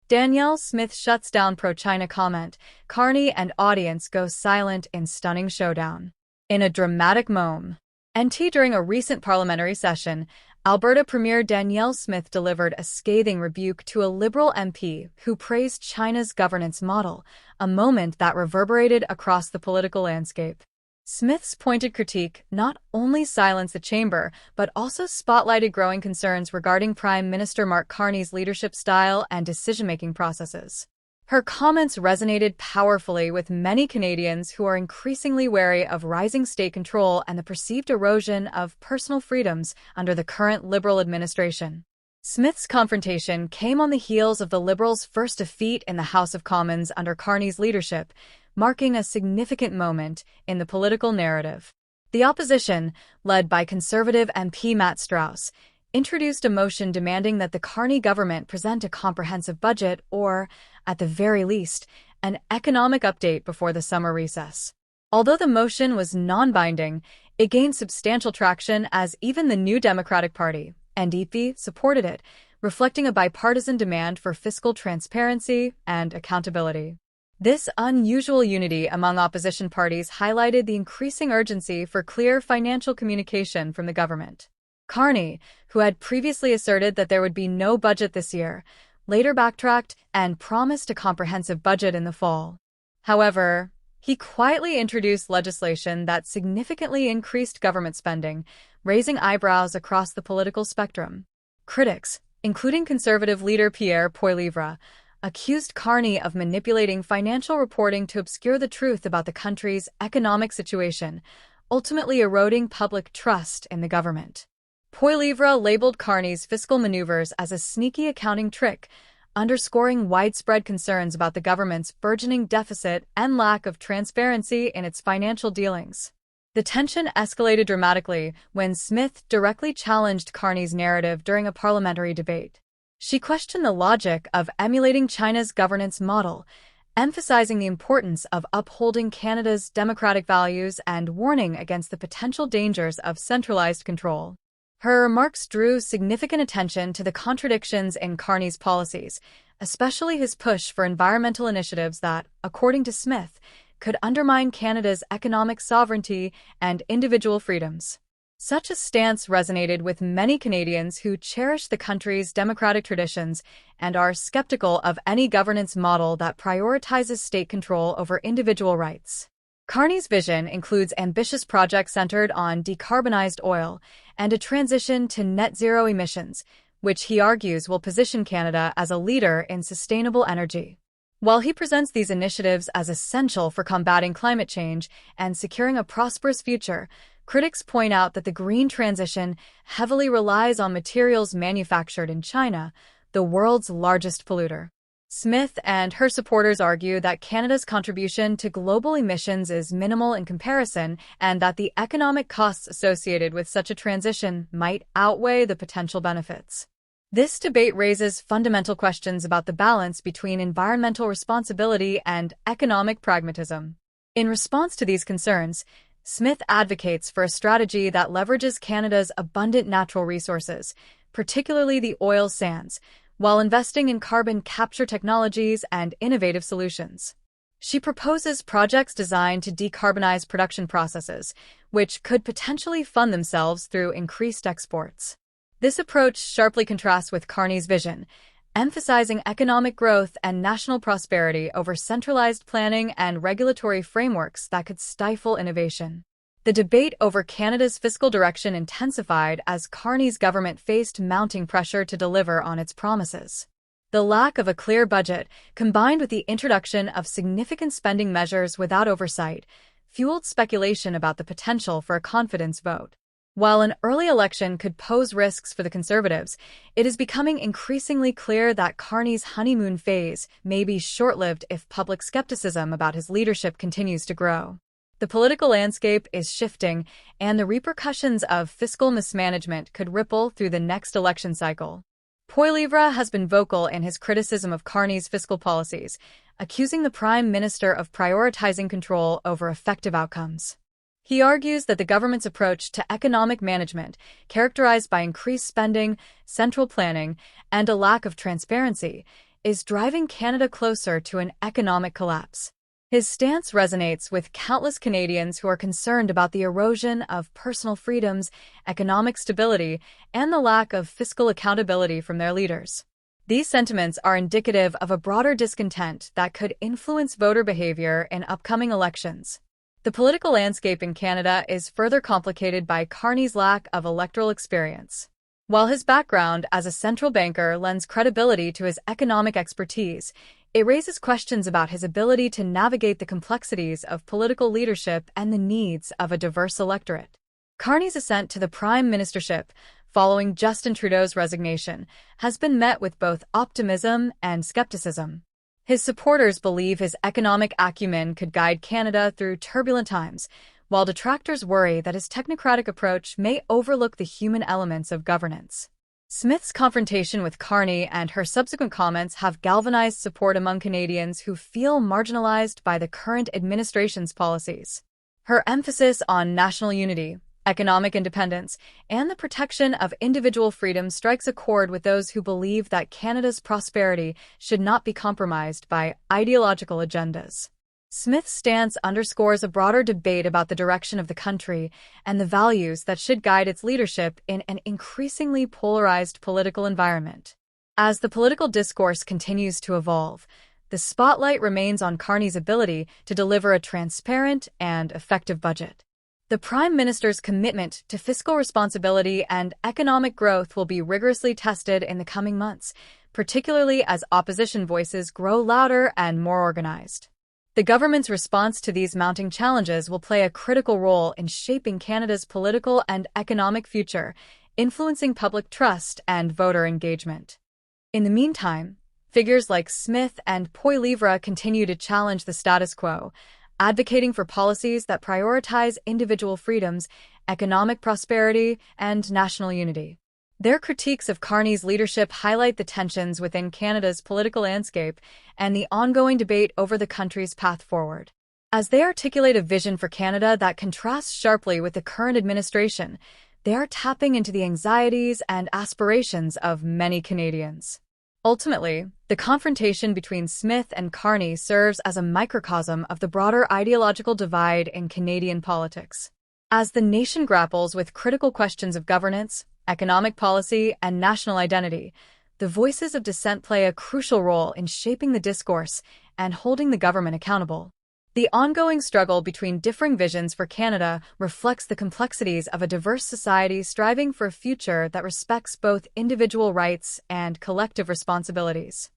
Danielle Smith shuts down pro-China comment. Carney and audience go silent in stunning showdown. In a dramatic moment, during a recent parliamentary session, Alberta Premier Danielle Smith delivered a scathing rebuke to a Liberal MP who praised China's governance model, a moment that reverberated across the political landscape. Smith's pointed critique not only silenced the chamber, but also spotlighted growing concerns regarding Prime Minister Mark Carney's leadership style and decision-making processes. Her comments resonated powerfully with many Canadians who are increasingly wary of rising state control and the perceived erosion of personal freedoms under the current Liberal administration. Smith's confrontation came on the heels of the Liberals' first defeat in the House of Commons under Carney's leadership, marking a significant moment in the political narrative. The opposition, led by Conservative MP Matt Strauss, introduced a motion demanding that the Carney government present a comprehensive budget or, at the very least, an economic update before the summer recess. Although the motion was non-binding, it gained substantial traction as even the New Democratic Party, NDP, supported it, reflecting a bipartisan demand for fiscal transparency and accountability. This unusual unity among opposition parties highlighted the increasing urgency for clear financial communication from the government. Carney, who had previously asserted that there would be no budget this year, later backtracked and promised a comprehensive budget in the fall. However, he quietly introduced legislation that significantly increased government spending, raising eyebrows across the political spectrum. Critics, including Conservative leader Pierre Poilievre, accused Carney of manipulating financial reporting to obscure the truth about the country's economic situation, ultimately eroding public trust in the government. Poilievre labeled Carney's fiscal maneuvers as a sneaky accounting trick, underscoring widespread concerns about the government's burgeoning deficit and lack of transparency in its financial dealings. The tension escalated dramatically when Smith directly challenged Carney's narrative during a parliamentary debate. She questioned the logic of emulating China's governance model, emphasizing the importance of upholding Canada's democratic values and warning against the potential dangers of centralized control. Her remarks drew significant attention to the contradictions in Carney's policies, especially his push for environmental initiatives that, according to Smith, could undermine Canada's economic sovereignty and individual freedoms. Such a stance resonated with many Canadians who cherish the country's democratic traditions and are skeptical of any governance model that prioritizes state control over individual rights. Carney's vision includes ambitious projects centered on decarbonized oil and a transition to net zero emissions, which he argues will position Canada as a leader in sustainable energy. While he presents these initiatives as essential for combating climate change and securing a prosperous future, critics point out that the green transition heavily relies on materials manufactured in China, the world's largest polluter. Smith and her supporters argue that Canada's contribution to global emissions is minimal in comparison and that the economic costs associated with such a transition might outweigh the potential benefits. This debate raises fundamental questions about the balance between environmental responsibility and economic pragmatism. In response to these concerns, Smith advocates for a strategy that leverages Canada's abundant natural resources, particularly the oil sands, while investing in carbon capture technologies and innovative solutions. She proposes projects designed to decarbonize production processes, which could potentially fund themselves through increased exports. This approach sharply contrasts with Carney's vision, emphasizing economic growth and national prosperity over centralized planning and regulatory frameworks that could stifle innovation. The debate over Canada's fiscal direction intensified as Carney's government faced mounting pressure to deliver on its promises. The lack of a clear budget, combined with the introduction of significant spending measures without oversight, fueled speculation about the potential for a confidence vote. While an early election could pose risks for the Conservatives, it is becoming increasingly clear that Carney's honeymoon phase may be short-lived if public skepticism about his leadership continues to grow. The political landscape is shifting, and the repercussions of fiscal mismanagement could ripple through the next election cycle. Poilievre has been vocal in his criticism of Carney's fiscal policies, accusing the Prime Minister of prioritizing control over effective outcomes. He argues that the government's approach to economic management, characterized by increased spending, central planning, and a lack of transparency, is driving Canada closer to an economic collapse. His stance resonates with countless Canadians who are concerned about the erosion of personal freedoms, economic stability, and the lack of fiscal accountability from their leaders. These sentiments are indicative of a broader discontent that could influence voter behavior in upcoming elections. The political landscape in Canada is further complicated by Carney's lack of electoral experience. While his background as a central banker lends credibility to his economic expertise, it raises questions about his ability to navigate the complexities of political leadership and the needs of a diverse electorate. Carney's ascent to the prime ministership, following Justin Trudeau's resignation, has been met with both optimism and skepticism. His supporters believe his economic acumen could guide Canada through turbulent times, while detractors worry that his technocratic approach may overlook the human elements of governance. Smith's confrontation with Carney and her subsequent comments have galvanized support among Canadians who feel marginalized by the current administration's policies. Her emphasis on national unity, economic independence, and the protection of individual freedom strikes a chord with those who believe that Canada's prosperity should not be compromised by ideological agendas. Smith's stance underscores a broader debate about the direction of the country and the values that should guide its leadership in an increasingly polarized political environment. As the political discourse continues to evolve, the spotlight remains on Carney's ability to deliver a transparent and effective budget. The Prime Minister's commitment to fiscal responsibility and economic growth will be rigorously tested in the coming months, particularly as opposition voices grow louder and more organized. The government's response to these mounting challenges will play a critical role in shaping Canada's political and economic future, influencing public trust and voter engagement. In the meantime, figures like Smith and Poilievre continue to challenge the status quo, advocating for policies that prioritize individual freedoms, economic prosperity, and national unity. Their critiques of Carney's leadership highlight the tensions within Canada's political landscape and the ongoing debate over the country's path forward. As they articulate a vision for Canada that contrasts sharply with the current administration, they are tapping into the anxieties and aspirations of many Canadians. Ultimately, the confrontation between Smith and Carney serves as a microcosm of the broader ideological divide in Canadian politics. As the nation grapples with critical questions of governance, economic policy, and national identity, the voices of dissent play a crucial role in shaping the discourse and holding the government accountable. The ongoing struggle between differing visions for Canada reflects the complexities of a diverse society striving for a future that respects both individual rights and collective responsibilities.